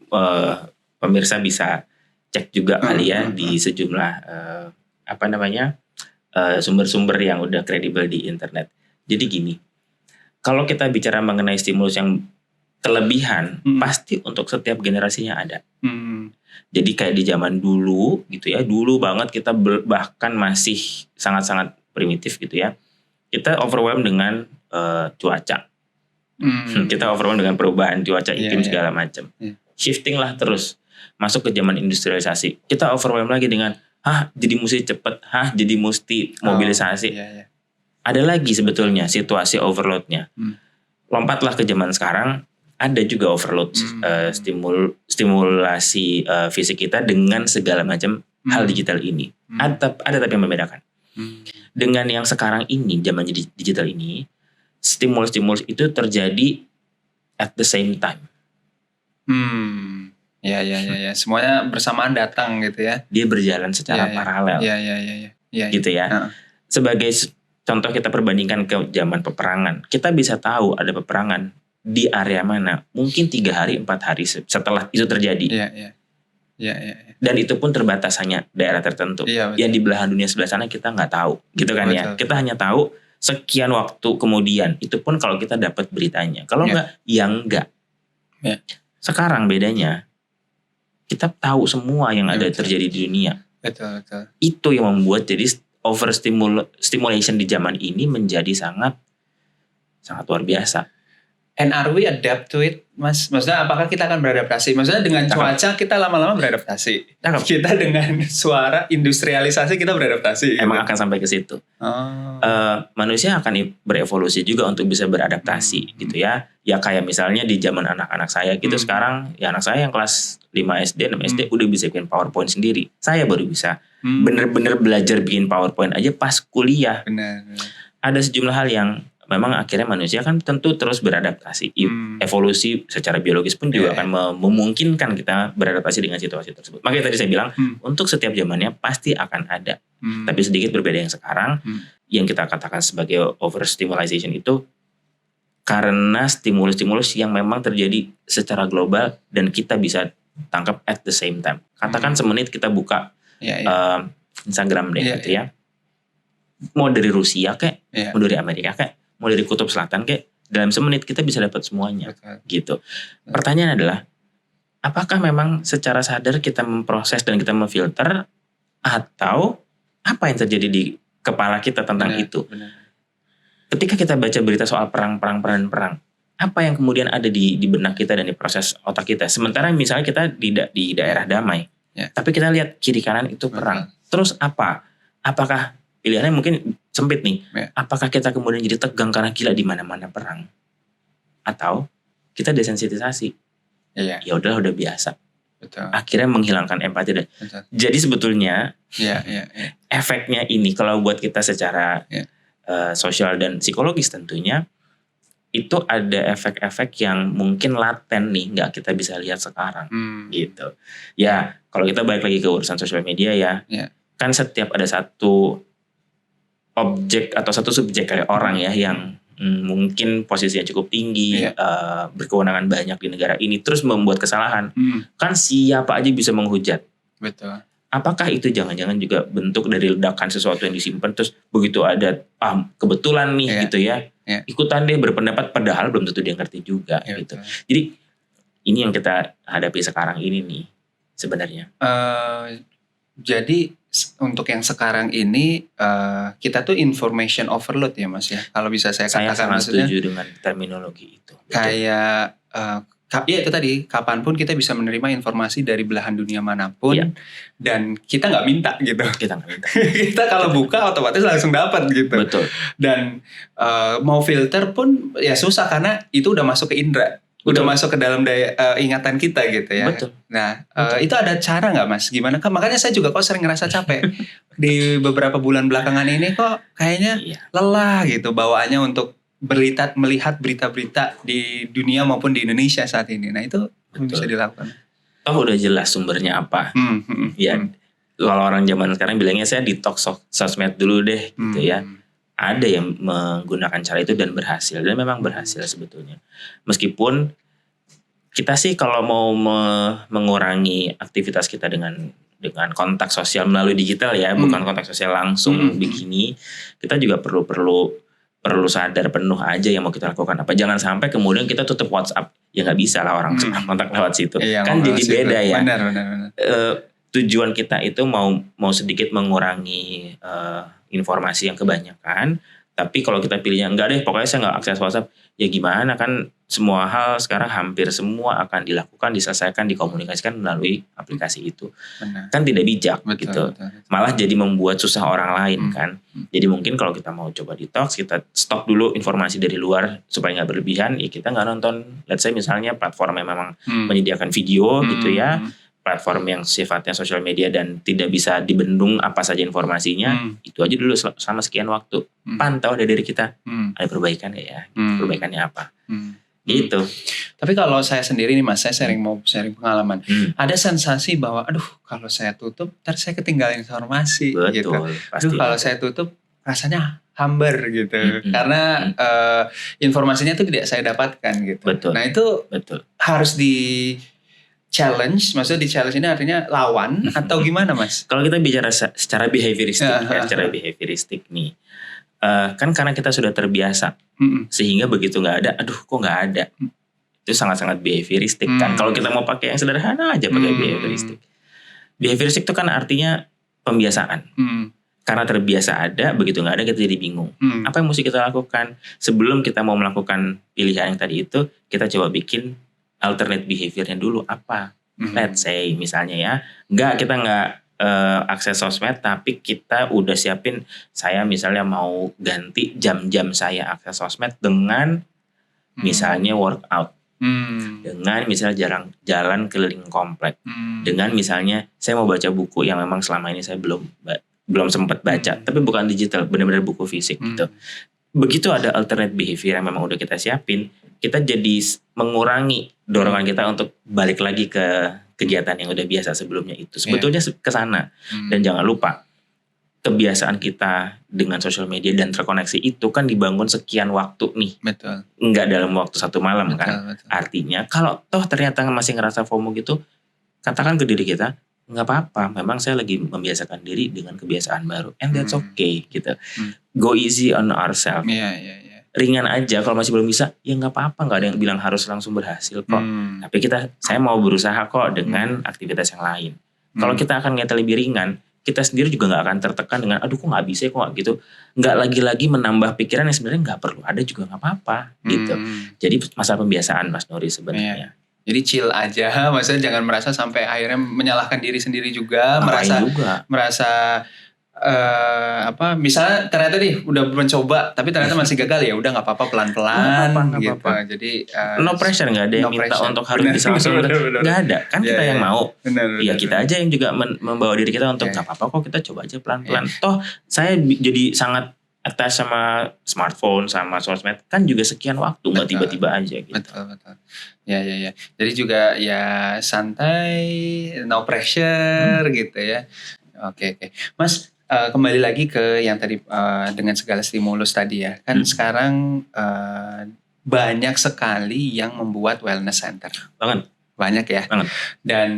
pemirsa bisa cek juga kali ya di sejumlah sumber-sumber yang udah kredibel di internet. Jadi gini, kalau kita bicara mengenai stimulus yang kelebihan, pasti untuk setiap generasinya ada. Jadi kayak di zaman dulu gitu ya, dulu banget kita bahkan masih sangat-sangat primitif gitu ya. Kita overwhelmed dengan cuaca. Kita overwhelmed dengan perubahan cuaca iklim segala macam. Shifting lah terus masuk ke zaman industrialisasi. Kita overwhelmed lagi dengan jadi mesti cepet, jadi mesti mobilisasi. Ada lagi sebetulnya situasi overloadnya. Lompatlah ke zaman sekarang, ada juga overload stimulasi fisik kita dengan segala macam hal digital ini. Ada tapi yang membedakan. Dengan yang sekarang ini, zaman digital ini, stimulus-stimulus itu terjadi at the same time. Ya. Semuanya bersamaan datang gitu ya. Dia berjalan secara paralel. Gitu ya. Sebagai contoh, kita perbandingkan ke zaman peperangan. Kita bisa tahu ada peperangan di area mana. Mungkin 3 hari, 4 hari setelah itu terjadi. Dan itu pun terbatas hanya daerah tertentu. Yang di belahan dunia sebelah sana kita nggak tahu. Gitu kan ya. Kita hanya tahu sekian waktu kemudian. Itu pun kalau kita dapat beritanya. Kalau nggak, ya nggak. Sekarang bedanya, kita tahu semua yang ada terjadi di dunia. Betul. Itu yang membuat jadi stimulation di zaman ini menjadi sangat luar biasa. And are we adapt to it, Mas? Maksudnya apakah kita akan beradaptasi? Maksudnya dengan cuaca kita lama-lama beradaptasi. Kita dengan suara industrialisasi kita beradaptasi. Emang akan sampai ke situ. Manusia akan berevolusi juga untuk bisa beradaptasi gitu ya. Ya kayak misalnya di zaman anak-anak saya gitu sekarang, ya anak saya yang kelas 5 SD, 6 SD udah bisa bikin PowerPoint sendiri. Saya baru bisa. Bener-bener belajar bikin PowerPoint aja pas kuliah. Benar. Ada sejumlah hal yang memang akhirnya manusia kan tentu terus beradaptasi. Evolusi secara biologis pun juga akan memungkinkan kita beradaptasi dengan situasi tersebut. Makanya tadi saya bilang, untuk setiap zamannya pasti akan ada. Tapi sedikit berbeda yang sekarang, yang kita katakan sebagai overstimulation itu karena stimulus-stimulus yang memang terjadi secara global dan kita bisa tangkap at the same time. Katakan semenit kita buka Instagram deh gitu ya. Mau dari Rusia kek, mau dari Amerika kek, mau dari Kutub Selatan kek, dalam semenit kita bisa dapat semuanya. Gitu. Pertanyaan adalah, apakah memang secara sadar kita memproses dan kita memfilter, atau apa yang terjadi di kepala kita tentang itu? Ketika kita baca berita soal perang, apa yang kemudian ada di benak kita dan di proses otak kita? Sementara misalnya kita di daerah damai, tapi kita lihat kiri kanan itu perang. Terus apa? Apakah pilihannya mungkin sempit nih? Apakah kita kemudian jadi tegang karena gila di mana-mana perang? Atau kita desensitisasi? Ya udah biasa. Betul. Akhirnya menghilangkan empati. Jadi sebetulnya efeknya ini kalau buat kita secara sosial dan psikologis tentunya itu ada efek-efek yang mungkin laten nih, nggak kita bisa lihat sekarang gitu. Ya kalau kita balik lagi ke urusan sosial media kan setiap ada satu objek atau satu subjek kayak orang yang mungkin posisinya cukup tinggi, berkewenangan banyak di negara ini, terus membuat kesalahan, kan siapa aja bisa menghujat. Betul. Apakah itu jangan-jangan juga bentuk dari ledakan sesuatu yang disimpan, terus begitu ada kebetulan nih gitu ya, ikutan deh berpendapat padahal belum tentu dia ngerti juga gitu. Jadi ini yang kita hadapi sekarang ini nih sebenarnya. Jadi untuk yang sekarang ini kita tuh information overload ya Mas ya. Kalau bisa saya katakan, sangat setuju dengan terminologi itu. Kayak ya itu tadi, kapanpun kita bisa menerima informasi dari belahan dunia manapun dan kita nggak minta gitu. Kita nggak minta. Kita kalau buka otomatis langsung dapat gitu. Betul. Dan mau filter pun ya susah karena itu udah masuk ke indera. Udah masuk ke dalam ingatan kita gitu ya. Betul. Nah, itu ada cara nggak Mas? Gimana kan? Makanya saya juga kok sering ngerasa capek di beberapa bulan belakangan ini kok kayaknya lelah gitu bawaannya untuk melihat berita-berita di dunia maupun di Indonesia saat ini. Nah itu bisa dilakukan. Udah jelas sumbernya apa. kalau orang zaman sekarang bilangnya saya detox sosmed dulu deh gitu ya. Ada yang menggunakan cara itu dan berhasil, dan memang berhasil sebetulnya. Meskipun kita sih kalau mau mengurangi aktivitas kita dengan kontak sosial melalui digital ya, bukan kontak sosial langsung begini, kita juga perlu sadar penuh aja yang mau kita lakukan apa. Jangan sampai kemudian kita tutup WhatsApp, ya nggak bisa lah orang sekarang kontak lewat situ. Kan jadi beda ya. Benar. Tujuan kita itu mau sedikit mengurangi informasi yang kebanyakan, tapi kalau kita pilihnya enggak deh, pokoknya saya nggak akses WhatsApp, ya gimana, kan semua hal sekarang hampir semua akan dilakukan, diselesaikan, dikomunikasikan melalui aplikasi itu. Benar. Kan tidak bijak gitu. Betul. Malah jadi membuat susah orang lain kan. Jadi mungkin kalau kita mau coba detox, kita stop dulu informasi dari luar supaya nggak berlebihan. Ya kita nggak nonton, let's say misalnya platform yang memang menyediakan video gitu ya, platform yang sifatnya sosial media dan tidak bisa dibendung apa saja informasinya, itu aja dulu selama sekian waktu. Pantau dari diri kita, ada perbaikan ya, perbaikannya apa. Gitu. Tapi kalau saya sendiri nih Mas, saya sharing pengalaman. Ada sensasi bahwa aduh kalau saya tutup ntar saya ketinggalan informasi. Betul, gitu. pasti. Aduh kalau saya tutup rasanya hambar gitu. Karena informasinya itu tidak saya dapatkan gitu. Betul. Nah itu harus di challenge, maksudnya di challenge ini artinya lawan atau gimana Mas? Kalau kita bicara secara behavioristik secara behavioristik nih, kan karena kita sudah terbiasa, sehingga begitu nggak ada, aduh kok nggak ada, itu sangat-sangat behavioristik kan. Kalau kita mau pakai yang sederhana aja pakai behavioristik. Behavioristik itu kan artinya pembiasaan. Karena terbiasa ada, begitu nggak ada kita jadi bingung. Apa yang mesti kita lakukan? Sebelum kita mau melakukan pilihan yang tadi itu, kita coba bikin alternate behaviornya dulu apa. Let's say misalnya ya, kita nggak akses sosmed, tapi kita udah siapin, saya misalnya mau ganti jam-jam saya akses sosmed dengan misalnya workout, dengan misalnya jalan keliling komplek, dengan misalnya saya mau baca buku yang memang selama ini saya belum sempat baca, tapi bukan digital, benar-benar buku fisik gitu. Begitu ada alternate behavior yang memang udah kita siapin, kita jadi mengurangi dorongan kita untuk balik lagi ke kegiatan yang udah biasa sebelumnya itu. Sebetulnya ke sana. Dan jangan lupa, kebiasaan kita dengan sosial media dan terkoneksi itu kan dibangun sekian waktu nih. Betul. Enggak dalam waktu satu malam kan. Betul. Artinya kalau toh ternyata masih ngerasa FOMO gitu, katakan ke diri kita, nggak apa-apa, memang saya lagi membiasakan diri dengan kebiasaan baru. And that's okay gitu. Go easy on ourselves. Iya. Ringan aja, kalau masih belum bisa ya nggak apa-apa, nggak ada yang bilang harus langsung berhasil kok. Tapi saya mau berusaha kok dengan aktivitas yang lain. Kalau kita akan ngeliat lebih ringan, kita sendiri juga nggak akan tertekan dengan aduh kok nggak bisa kok gitu. Nggak lagi-lagi menambah pikiran yang sebenarnya nggak perlu ada juga nggak apa-apa gitu. Jadi masalah pembiasaan Mas Nuri sebenarnya. Jadi chill aja, maksudnya jangan merasa sampai akhirnya menyalahkan diri sendiri juga, merasa misalnya ternyata udah mencoba tapi ternyata masih gagal, ya udah nggak apa-apa, pelan-pelan gitu. Jadi no pressure, nggak ada yang minta untuk harus bisa langsung, nggak ada kan. Kita yang mau, ya kita aja yang juga membawa diri kita untuk nggak apa-apa kok, kita coba aja pelan-pelan. Toh saya jadi sangat attach sama smartphone, sama sosmed kan juga sekian waktu, nggak tiba-tiba aja gitu. Betul. Ya. Jadi juga ya santai, no pressure gitu ya. Oke. Mas, kembali lagi ke yang tadi dengan segala stimulus tadi ya. Kan sekarang banyak sekali yang membuat wellness center. Banyak ya. Dan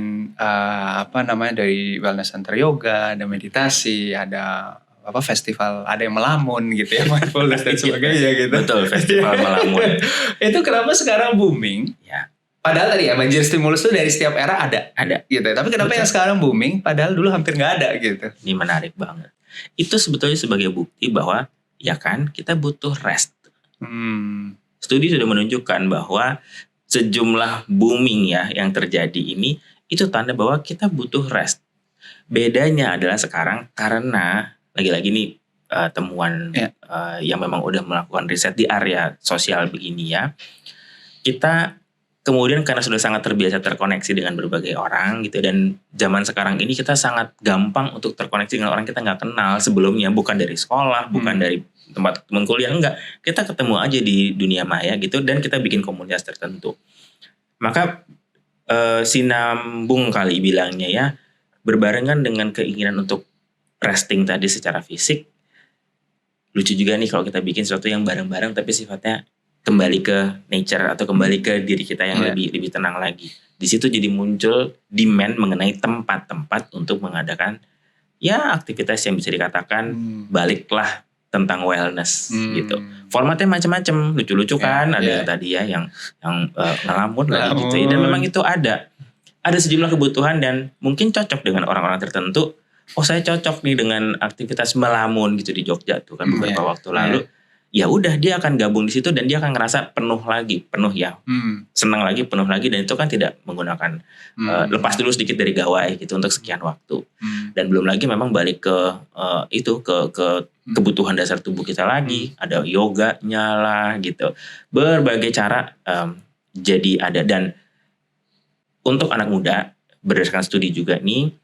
dari wellness center yoga, ada meditasi, ada festival, ada yang melamun gitu ya, mindfulness dan sebagainya gitu. Betul, festival melamun. Itu kenapa sekarang booming? Ya. Padahal tadi ya banjir stimulus tuh dari setiap era ada gitu. Tapi kenapa yang sekarang booming padahal dulu hampir nggak ada gitu? Ini menarik banget. Itu sebetulnya sebagai bukti bahwa ya kan kita butuh rest. Studi sudah menunjukkan bahwa sejumlah booming ya yang terjadi ini itu tanda bahwa kita butuh rest. Bedanya adalah sekarang karena lagi-lagi nih temuan yang memang udah melakukan riset di area sosial begini ya. Kita kemudian karena sudah sangat terbiasa terkoneksi dengan berbagai orang gitu, dan zaman sekarang ini kita sangat gampang untuk terkoneksi dengan orang kita nggak kenal sebelumnya, bukan dari sekolah, bukan dari tempat teman kuliah, enggak. Kita ketemu aja di dunia maya gitu, dan kita bikin komunitas tertentu. Maka sinambung kali bilangnya ya, berbarengan dengan keinginan untuk resting tadi secara fisik, lucu juga nih kalau kita bikin sesuatu yang bareng-bareng tapi sifatnya kembali ke nature atau kembali ke diri kita yang lebih tenang lagi. Di situ jadi muncul demand mengenai tempat-tempat untuk mengadakan ya aktivitas yang bisa dikatakan baliklah tentang wellness gitu. Formatnya macam-macam, lucu-lucu kan, ada yang tadi ya yang ngelamun lagi gitu ya. Dan memang itu ada sejumlah kebutuhan dan mungkin cocok dengan orang-orang tertentu. Oh, saya cocok nih dengan aktivitas melamun gitu di Jogja tuh kan beberapa waktu lalu. Ya udah, dia akan gabung di situ dan dia akan ngerasa penuh ya, senang lagi, penuh lagi, dan itu kan tidak menggunakan lepas dulu sedikit dari gawai gitu untuk sekian waktu. Dan belum lagi memang balik ke kebutuhan dasar tubuh kita lagi, ada yoganya lah gitu, berbagai cara jadi ada. Dan untuk anak muda berdasarkan studi juga nih,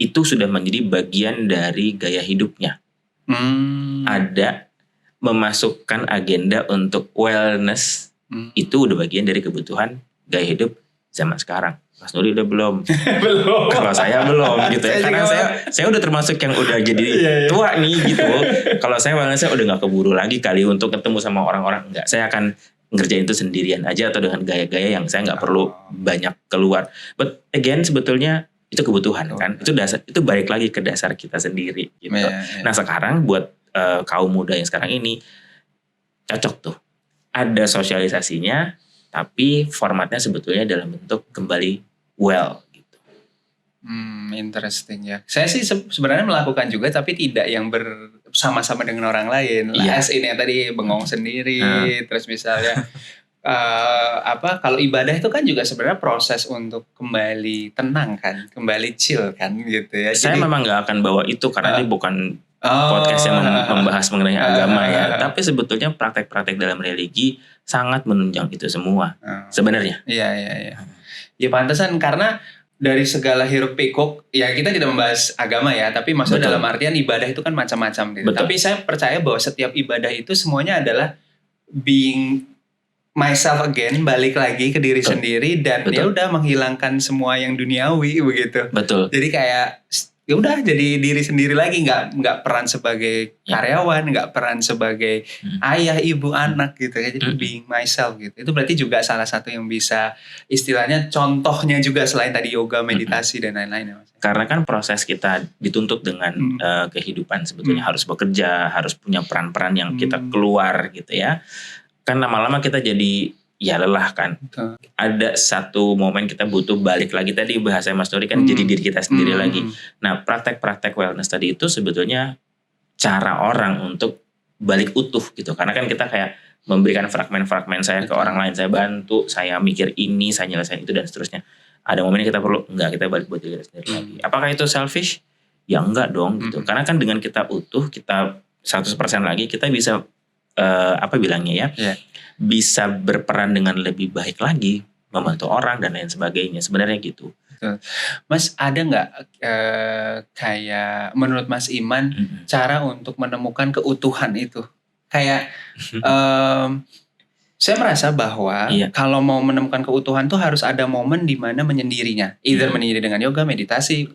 itu sudah menjadi bagian dari gaya hidupnya. Ada memasukkan agenda untuk wellness, itu udah bagian dari kebutuhan gaya hidup zaman sekarang. Mas Nuri udah belum? Belum. Kalau saya belum gitu ya. Karena saya udah termasuk yang udah jadi tua nih gitu. Kalau saya wellnessnya udah gak keburu lagi kali untuk ketemu sama orang-orang. Enggak, saya akan ngerjain itu sendirian aja atau dengan gaya-gaya yang saya gak perlu banyak keluar. But again, sebetulnya itu kebutuhan kan. Itu dasar, itu balik lagi ke dasar kita sendiri gitu. Nah sekarang buat kaum muda yang sekarang ini cocok tuh, ada sosialisasinya tapi formatnya sebetulnya dalam bentuk kembali well gitu. Interesting ya. Saya sih sebenarnya melakukan juga tapi tidak yang bersama-sama dengan orang lain. As ini tadi bengong sendiri, terus misalnya kalau ibadah itu kan juga sebenarnya proses untuk kembali tenang kan, kembali chill kan gitu ya. Saya memang nggak akan bawa itu karena ini bukan podcast yang membahas mengenai agama ya, tapi sebetulnya praktek-praktek dalam religi sangat menunjang itu semua sebenarnya. Iya. Ya pantesan, karena dari segala hiruk pikuk ya, kita tidak membahas agama ya, tapi maksudnya dalam artian ibadah itu kan macam-macam gitu. Tapi saya percaya bahwa setiap ibadah itu semuanya adalah being myself again, balik lagi ke diri sendiri dan ya udah menghilangkan semua yang duniawi begitu. Jadi kayak ya udah jadi diri sendiri lagi, nggak peran sebagai karyawan, nggak peran sebagai ayah, ibu, anak gitu ya. Jadi being myself gitu. Itu berarti juga salah satu yang bisa istilahnya contohnya juga selain tadi yoga, meditasi dan lain-lain ya Mas. Karena kan proses kita dituntut dengan kehidupan sebetulnya harus bekerja, harus punya peran-peran yang kita keluar gitu ya. Kan lama-lama kita jadi ya lelah kan. Ada satu momen kita butuh balik lagi, tadi bahasa Mas Nuri kan jadi diri kita sendiri lagi. Nah praktek-praktek wellness tadi itu sebetulnya cara orang untuk balik utuh gitu. Karena kan kita kayak memberikan fragmen-fragmen saya ke orang lain. Saya bantu, saya mikir ini, saya nyelesain itu dan seterusnya. Ada momen kita perlu, kita balik buat diri kita sendiri lagi. Apakah itu selfish? Ya enggak dong gitu. Karena kan dengan kita utuh, kita 100% lagi, kita bisa bisa berperan dengan lebih baik lagi, membantu orang dan lain sebagainya, sebenarnya gitu. Mas, ada nggak kayak menurut Mas Iman cara untuk menemukan keutuhan itu? Kayak saya merasa bahwa kalau mau menemukan keutuhan tuh harus ada momen di mana menyendirinya, either menyendiri dengan yoga, meditasi,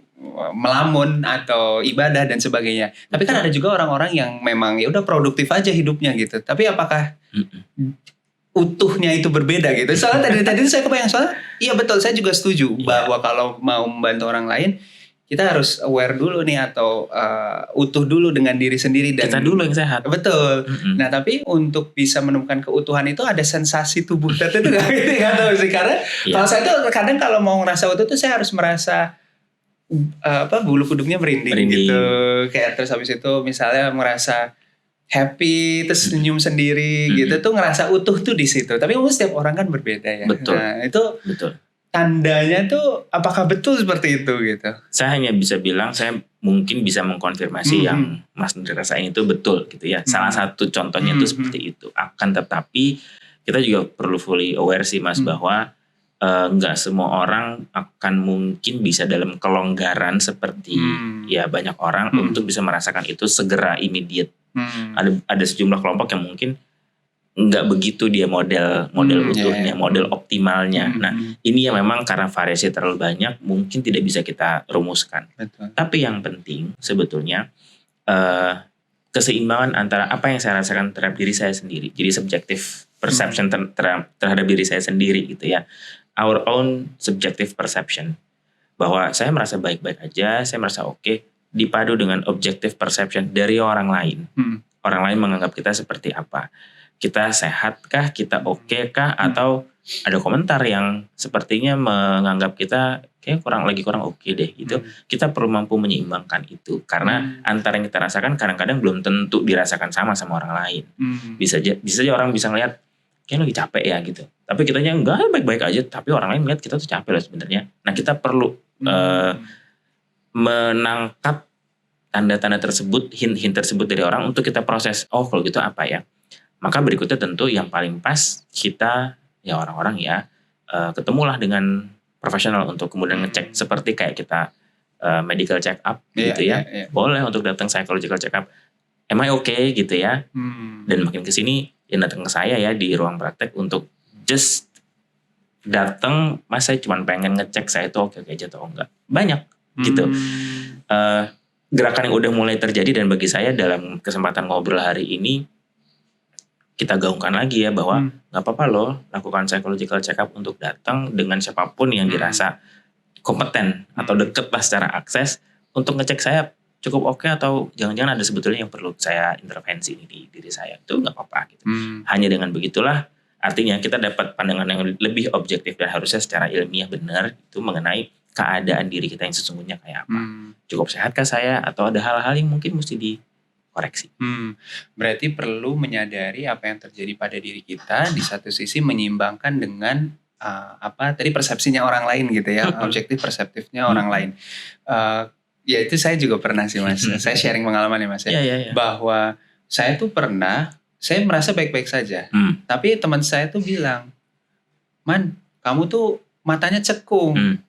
melamun atau ibadah dan sebagainya. Tapi kan ada juga orang-orang yang memang ya udah produktif aja hidupnya gitu. Tapi apakah utuhnya itu berbeda gitu? Soalnya tadi saya kebayang, soalnya iya betul, saya juga setuju bahwa kalau mau membantu orang lain kita harus aware dulu nih atau utuh dulu dengan diri sendiri dan kita dulu yang sehat. Betul. Nah tapi untuk bisa menemukan keutuhan itu ada sensasi tubuh tertentu nggak tahu sih, karena kalau saya tuh kadang kalau mau ngerasa utuh tuh saya harus merasa bulu kuduknya merinding gitu, kayak terus habis itu misalnya merasa happy terus senyum sendiri gitu tuh ngerasa utuh tuh di situ. Tapi setiap orang kan berbeda ya. Nah itu tandanya tuh apakah betul seperti itu gitu? Saya hanya bisa bilang, saya mungkin bisa mengkonfirmasi yang Mas Nuri rasain itu betul gitu ya. Salah satu contohnya itu seperti itu. Akan tetapi kita juga perlu fully aware sih Mas bahwa nggak semua orang akan mungkin bisa dalam kelonggaran seperti ya banyak orang untuk bisa merasakan itu segera immediate. Ada sejumlah kelompok yang mungkin nggak begitu dia model utuhnya, model optimalnya. Nah, ini yang memang karena variasi terlalu banyak mungkin tidak bisa kita rumuskan. Betul. Tapi yang penting sebetulnya keseimbangan antara apa yang saya rasakan terhadap diri saya sendiri. Jadi subjective perception terhadap diri saya sendiri gitu ya. Our own subjective perception. Bahwa saya merasa baik-baik aja, saya merasa oke, dipadu dengan objective perception dari orang lain. Orang lain menganggap kita seperti apa. Kita sehatkah, kita oke kah, atau ada komentar yang sepertinya menganggap kita kayak kurang oke deh gitu. Kita perlu mampu menyeimbangkan itu karena antara yang kita rasakan kadang-kadang belum tentu dirasakan sama orang lain. Bisa aja orang bisa ngeliat kayak lagi capek ya gitu. Tapi kitanya enggak, baik-baik aja, tapi orang lain melihat kita tuh capek loh sebenarnya. Nah, kita perlu menangkap tanda-tanda tersebut, hint-hint tersebut dari orang untuk kita proses. Oh, kalau gitu apa ya? Maka berikutnya tentu yang paling pas kita ya orang-orang ya ketemulah dengan profesional untuk kemudian ngecek seperti kayak kita medical check up gitu ya. Boleh untuk datang psychological check up. Am I okay gitu ya. Dan makin kesini yang datang ke saya ya di ruang praktek untuk just datang, mas saya cuma pengen ngecek saya itu oke aja atau enggak. Banyak gitu. Gerakan yang udah mulai terjadi dan bagi saya dalam kesempatan ngobrol hari ini kita gaungkan lagi ya bahwa nggak apa-apa loh lakukan psychological check up untuk datang dengan siapapun yang dirasa kompeten atau deket lah secara akses untuk ngecek saya cukup oke atau jangan-jangan ada sebetulnya yang perlu saya intervensi di diri saya. Itu nggak apa-apa gitu. Hanya dengan begitulah artinya kita dapat pandangan yang lebih objektif dan harusnya secara ilmiah benar itu mengenai keadaan diri kita yang sesungguhnya kayak apa. Cukup sehatkah saya atau ada hal-hal yang mungkin mesti dikoreksi. Berarti perlu menyadari apa yang terjadi pada diri kita, di satu sisi menyeimbangkan dengan tadi persepsinya orang lain gitu ya, objektif perseptifnya orang lain. Ya itu saya juga pernah sih mas, saya sharing pengalaman ya mas ya, bahwa saya tuh pernah, saya merasa baik-baik saja, tapi teman saya tuh bilang, Man, kamu tuh matanya cekung.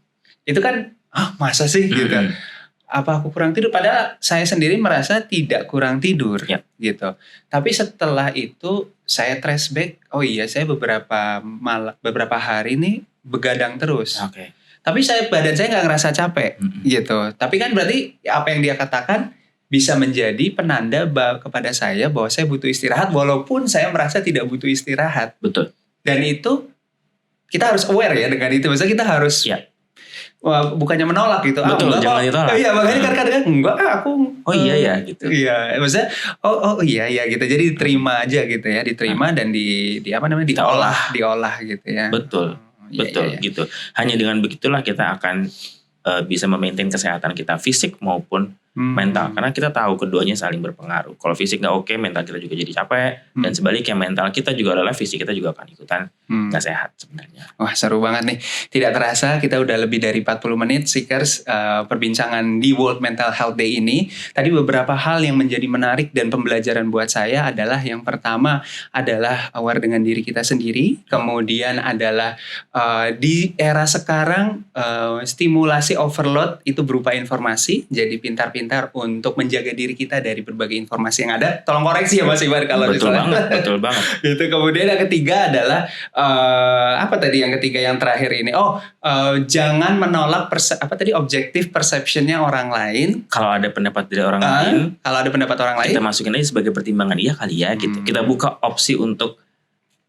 Itu kan, masa sih gitu. Apa aku kurang tidur? Padahal saya sendiri merasa tidak kurang tidur gitu. Tapi setelah itu saya trace back, oh iya saya beberapa hari ini begadang terus. Tapi badan saya nggak ngerasa capek gitu. Tapi kan berarti apa yang dia katakan bisa menjadi penanda kepada saya bahwa saya butuh istirahat walaupun saya merasa tidak butuh istirahat. Betul. Dan itu kita harus aware ya dengan itu. Maksudnya kita harus bukannya menolak gitu. Betul, jangan ditolak. Iya, makanya kadang-kadang enggak aku. Oh iya ya gitu. Iya, maksudnya oh iya ya gitu. Jadi diterima aja gitu ya, diterima dan diolah gitu ya. Betul. Betul gitu. Hanya dengan begitulah kita akan bisa memaintain kesehatan kita fisik maupun mental. Karena kita tahu keduanya saling berpengaruh. Kalau fisik nggak oke, mental kita juga jadi capek. Dan sebaliknya mental kita juga adalah fisik kita juga akan ikutan nggak sehat sebenarnya. Wah seru banget nih. Tidak terasa kita udah lebih dari 40 menit Seekers perbincangan di World Mental Health Day ini. Tadi beberapa hal yang menjadi menarik dan pembelajaran buat saya adalah yang pertama adalah aware dengan diri kita sendiri. Kemudian adalah di era sekarang stimulasi overload itu berupa informasi. Jadi pintar-pintar untuk menjaga diri kita dari berbagai informasi yang ada. Tolong koreksi ya Mas Iwan kalau betul banget. Itu kemudian yang ketiga adalah yang terakhir ini. Jangan menolak objektif perceptionnya orang lain. Kalau ada pendapat dari orang lain, kita masukin aja sebagai pertimbangan iya kali ya gitu. Kita buka opsi untuk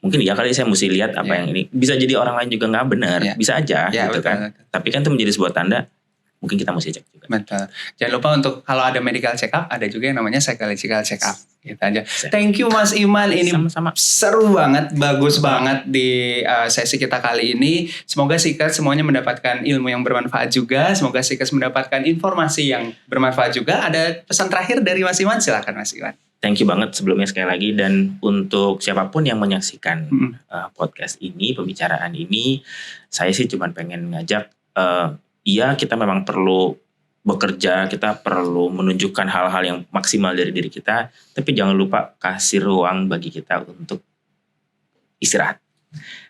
mungkin ya kali saya mesti lihat apa yang ini. Bisa jadi orang lain juga nggak benar, bisa aja gitu kan. Tapi kan itu menjadi sebuah tanda. Mungkin kita mesti cek juga. Betul. Jangan lupa untuk kalau ada medical check up, ada juga yang namanya psychological check up. Gitu aja. Thank you Mas Iman. Ini sama-sama seru banget, bagus banget di sesi kita kali ini. Semoga Seekers semuanya mendapatkan ilmu yang bermanfaat juga. Semoga Seekers mendapatkan informasi yang bermanfaat juga. Ada pesan terakhir dari Mas Iman? Silakan Mas Iman. Thank you banget sebelumnya sekali lagi. Dan untuk siapapun yang menyaksikan podcast ini, pembicaraan ini, saya sih cuma pengen ngajak iya kita memang perlu bekerja, kita perlu menunjukkan hal-hal yang maksimal dari diri kita, tapi jangan lupa kasih ruang bagi kita untuk istirahat.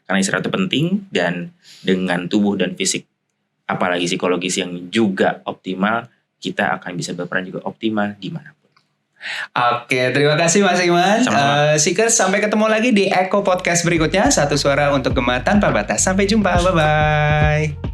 Karena istirahat itu penting dan dengan tubuh dan fisik, apalagi psikologis yang juga optimal, kita akan bisa berperan juga optimal dimanapun. Oke, terima kasih Mas Iman. Sama-sama. Seekers, sampai ketemu lagi di Eko Podcast berikutnya. Satu suara untuk Gema Tanpa Batas. Sampai jumpa, bye-bye.